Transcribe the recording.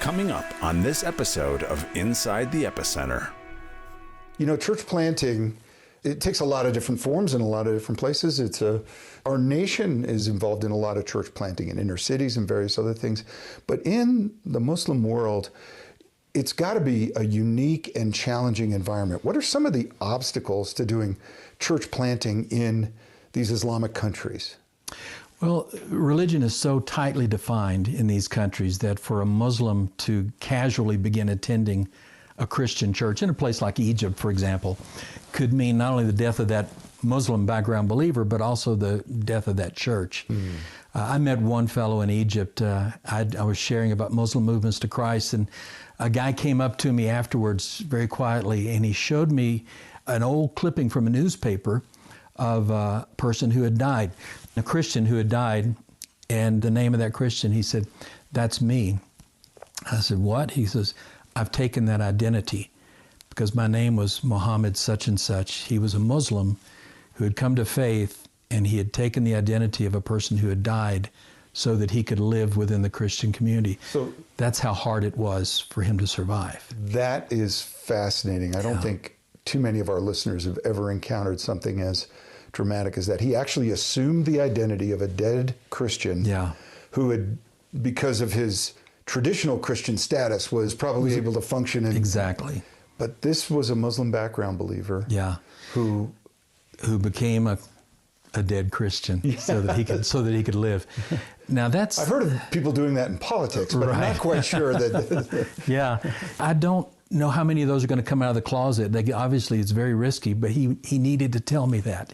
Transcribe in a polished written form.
Coming up on this episode of Inside the Epicenter. You know, church planting, it takes a lot of different forms in a lot of different places. Our nation is involved in a lot of church planting in inner cities and various other things. But in the Muslim world, it's got to be a unique and challenging environment. What are some of the obstacles to doing church planting in these Islamic countries? Well, religion is so tightly defined in these countries that for a Muslim to casually begin attending a Christian church in a place like Egypt, for example, could mean not only the death of that Muslim background believer, but also the death of that church. I met one fellow in Egypt. I was sharing about Muslim movements to Christ, and a guy came up to me afterwards very quietly, and he showed me an old clipping from a newspaper of a person who had died, a Christian who had died, and the name of that Christian, he said, "That's me." I said, "What?" He says, "I've taken that identity because my name was Muhammad such and such." He was a Muslim who had come to faith, and he had taken the identity of a person who had died so that he could live within the Christian community. So that's how hard it was for him to survive. That is fascinating. I don't think too many of our listeners have ever encountered something as dramatic as that. He actually assumed the identity of a dead Christian who had, because of his traditional Christian status, was probably able to function. Exactly. But this was a Muslim background believer who became a dead Christian so that he could live. Now that's... I've heard of people doing that in politics, but I'm not quite sure that... I don't know how many of those are going to come out of the closet. Obviously, it's very risky, but he needed to tell me that.